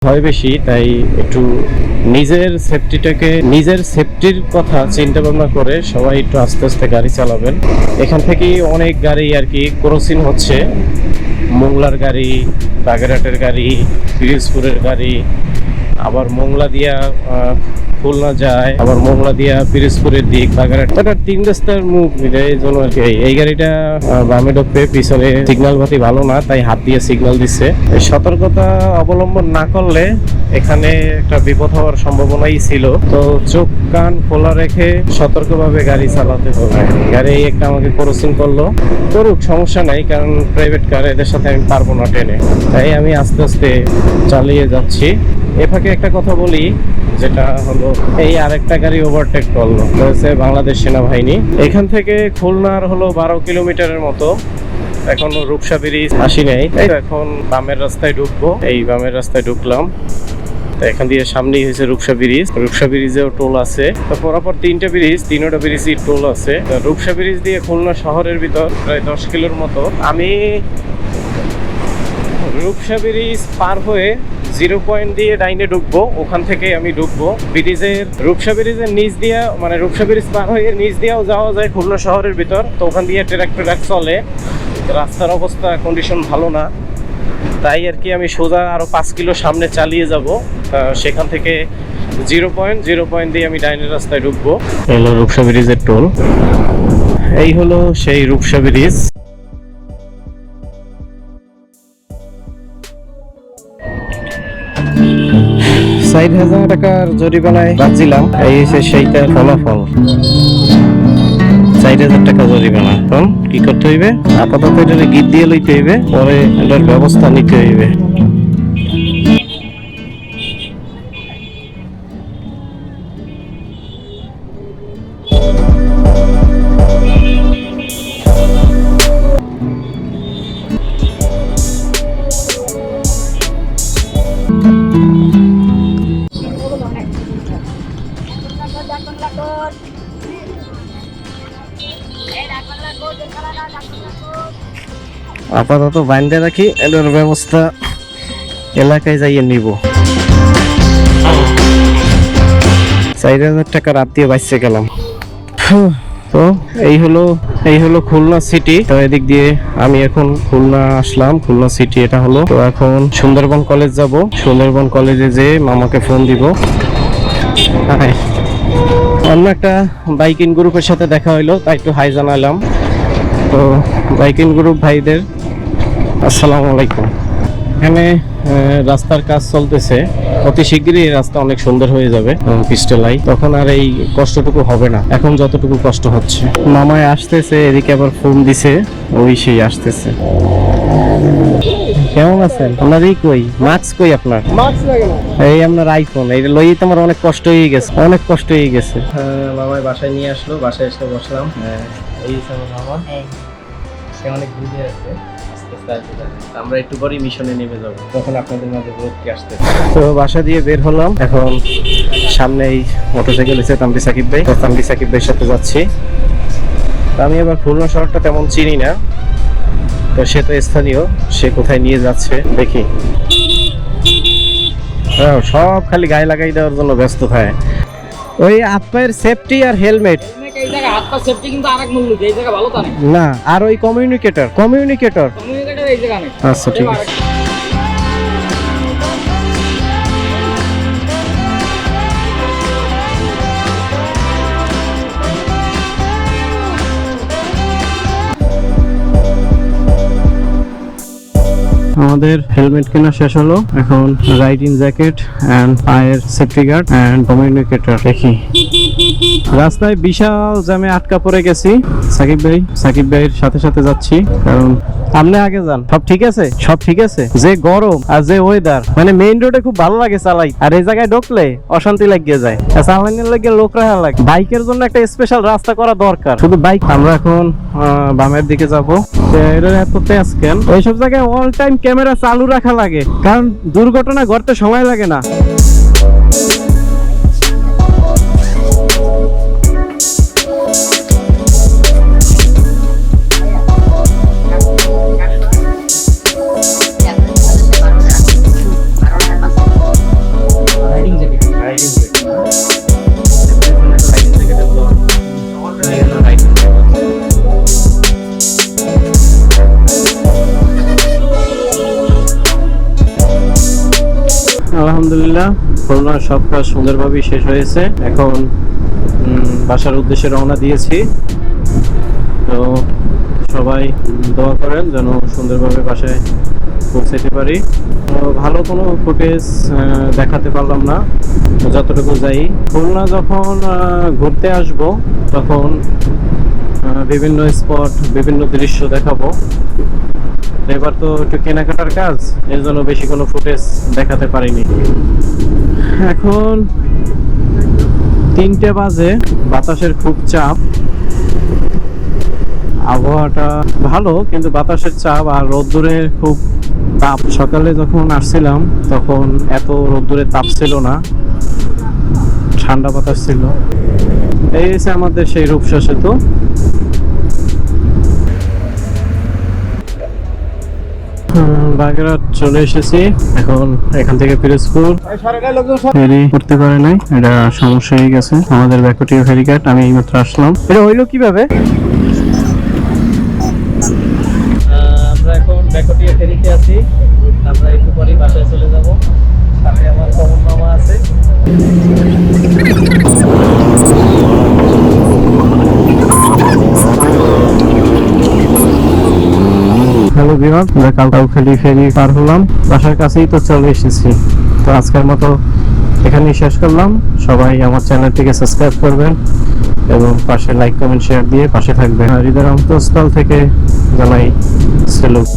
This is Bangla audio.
ভয় বেশি, তাই একটু নিজের সেফটির কথা চিন্তা ভাবনা করে সবাই একটু আস্তে আস্তে গাড়ি চালাবেন। এখান থেকেই অনেক গাড়ি আর কি ক্রসিং হচ্ছে, মোংলার গাড়ি, বাগেরহাটের গাড়ি, পিরোজপুরের গাড়ি, আবার মোংলা দিয়া খুলনা যায়, আবার মোংলা দিয়া পিরোজপুরের দিক, বাগেরহাট, এটা 3 রাস্তার মুখ মিলে। এই জন্য আর কি এই গাড়িটা বামে ঢুকবে, পিছনে সিগন্যাল বাতি ভালো না, তাই হাত দিয়ে সিগন্যাল দিচ্ছে। সতর্কতা অবলম্বন না করলে এখানে একটা বিপদ হওয়ার সম্ভাবনাই ছিল। তো চোখ কান খোলা রেখে সতর্কভাবে গাড়ি চালাতে হবে। গাড়ি একটা আমাকে ক্রসিং করলো, করুক, সমস্যা নাই, কারণ প্রাইভেট কার, এদের সাথে আমি পারবো না টেনে, তাই আমি আস্তে আস্তে চালিয়ে যাচ্ছি। এ ফাঁকে একটা কথা বলি, যেটা হলো এই আরেকটা গাড়ি ওভারটেক করলো, হচ্ছে বাংলাদেশ সেনাবাহিনী। এখান থেকে খুলনার হলো 12 কিলোমিটারের মতো। এখন রূপসা ব্রিজ আসি নাই, এখন বামের রাস্তায় ঢুকবো। এই বামের রাস্তায় ঢুকলাম, এখান দিয়ে সামনেই হয়েছে রূপসা ব্রিজ। রূপসা ব্রিজেও টোল আছে, তো পরপর 3টা ব্রিজ, 3টা ব্রিজই টোল আছে। রূপসা ব্রিজ দিয়ে খুলনা শহরের ভিতর প্রায় 10 কিলোর মতো। আমি রূপসা ব্রিজ পার হয়ে 0 পয়েন্ট দিয়ে ডাইনে ঢুকবো, ওখান থেকে আমি ঢুকবো ব্রিজের, রূপসা ব্রিজের নিচ দিয়া, মানে রূপসা ব্রিজ পার হয়ে নিচ দিয়েও যাওয়া যায় খুলনা শহরের ভিতর। তো ওখান দিয়ে ট্রাক চলে, রাস্তার অবস্থা কন্ডিশন ভালো না, তাই আর কি আমি সোজা আরো 5 কিলো সামনে চালিয়ে যাব। সেখান থেকে 0 পয়েন্ট দিয়ে আমি ডাইনের রাস্তায় ঢুকবো। এই হলো রূপসা ব্রিজের টোল, এই হলো সেই রূপসা ব্রিজ। 4000 টাকার জরিমানায় বাঁচছিলাম, এই সেইটার ফলাফল। 4000 টাকা জরিমানা। এখন কি করতে হইবে? আপাতত এটা গিট দিয়ে লইতে হইবে, পরে এটার ব্যবস্থা নিতে হইবে। আপাতত বাইন্দে রাখি, এটার ব্যবস্থা এলাকায় যাইয়ে নিব। 4000 টাকা রাত দিয়ে বাইসে গেলাম। তো এই হলো খুলনা সিটি। তো এদিক দিয়ে আমি এখন খুলনা আসলাম, খুলনা সিটি এটা হলো। তো এখন সুন্দরবন কলেজ যাব, সুন্দরবন কলেজে যে মামাকে ফোন দিব। অন্য একটা বাইকিং গ্রুপের সাথে দেখা হইলো, তাই একটু হাই জানালাম। তো বাইকিং গ্রুপ ভাইদের আসসালামু আলাইকুম। এখানে রাস্তার কাজ চলতেছে, অতি শীঘ্রই রাস্তা অনেক সুন্দর হয়ে যাবে পিস্টেলাই, তখন আর এই কষ্টটুকু হবে না, এখন যতটুকু কষ্ট হচ্ছে। মামায় আসতেছে, এদিকে আবার ফোন দিছে, ওই সেই আসতেছে। কেমন আছেন? আপনার এই কই মাস্ক কই? আপনার মাস্ক লাগে না, এই আপনার আইফোন, এই লইই তো আমার অনেক কষ্ট হয়ে গেছে, অনেক কষ্ট হয়ে গেছে। মামায় বাসায় নিয়ে আসলো, বাসায় এসে বসলাম। এই আমার মামা, সে অনেক ঘুরে আছে, আমরা একটু পরে মিশনে নেমে যাব, তখন আপনাদের মাঝে ব্লগটি আসতে। তো বাসা দিয়ে বের হলাম, এখন সামনে এই মোটরসাইকেল এসে তামরি সাকিব ভাই, তামরি সাকিব ভাইয়ের সাথে যাচ্ছি। আমি আবার খুলনা শহরটা তেমন চিনি না, তো সে তো স্থানীয়, সে কোথায় নিয়ে যাচ্ছে দেখি। সব খালি গায়ে লাগাই দেওয়ার জন্য ব্যস্ত থাকে। ওই আপনার সেফটি আর হেলমেট না, আর ওই কমিউনিকেটর আচ্ছা ঠিক আছে। আমাদের হেলমেট কেনা শেষ হলো, এখন রাইডিং জ্যাকেট এন্ড পায়ের সেফটি গার্ড এন্ড কমিউনিকেটর দেখি। রাস্তায় বিশাল জ্যামে আটকা পড়ে গেছি, সাকিব ভাইয়ের সাথে সাথে যাচ্ছি, কারণ আপনি আগে যান। সব ঠিক আছে, সব ঠিক আছে। যে গরম আর যে ওয়েদার, মানে মেইন রোডে খুব ভালো লাগে চালাই, আর এই জায়গায় ঢুকলে অশান্তি লাগিয়ে যায়, চালানোর লাগে লোক রাখা লাগে। বাইকের জন্য একটা স্পেশাল রাস্তা করা দরকার, শুধু বাইক। আমরা এখন বামের দিকে যাবো। এত তেজ কেন? এইসব জায়গায় অল টাইম ক্যামেরা চালু রাখা লাগে, কারণ দুর্ঘটনা ঘটতে সময় লাগে না। আলহামদুলিল্লাহ খুলনার সব কাজ সুন্দরভাবে শেষ হয়েছে। এখন বাসার উদ্দেশ্যে রওনা দিয়েছি। তো সবাই দোয়া করেন যেন সুন্দরভাবে বাসায় পৌঁছাতে পারি। তো ভালো কোনো ফুটেজ দেখাতে পারলাম না, যতটুকু যাই। খুলনা যখন ঘুরতে আসব তখন বিভিন্ন স্পট, বিভিন্ন দৃশ্য দেখাবো। এবার তো একটু কেনাকাটার কাজ, এর জন্য বেশি কোনো ফুটেজ দেখাতে পারিনি। এখন 3টে বাজে, বাতাসের খুব চাপ। আবহাওয়াটা ভালো কিন্তু বাতাসের চাপ আর রোদ্দুরের খুব তাপ। সকালে যখন আসছিলাম তখন এত রোদ্দুরের তাপ ছিল না, ঠান্ডা বাতাস ছিল। এই হচ্ছে আমাদের সেই রূপসা সেতু। বাগেরহাট চলে এসেছি। এখন এখান থেকে পিরোজপুর ফেরি করতে পারে নাই, এটা সমস্যা হয়ে গেছে। আমাদের ব্যাকটিয়া ফেরিঘাট, আমি এইমাত্র আসলাম। এটা হইলো কিভাবে? আমরা এখন ব্যাকটিয়া ফেরিতে আছি। আমরা একটু পরেই বাসায় চলে যাব। সাথে আমার কমন মামা আছে। হ্যালো ভিউয়ার, আমরা কাউখালি ফেরি পার হলাম, বাসার কাছেই তো চলে এসেছি। তো আজকের মতো এখানেই শেষ করলাম। সবাই আমার চ্যানেলটিকে সাবস্ক্রাইব করবেন এবং পাশে লাইক কমেন্ট শেয়ার দিয়ে পাশে থাকবেন। হৃদয়ের অন্তঃস্থল থেকে জানাই সেলুট।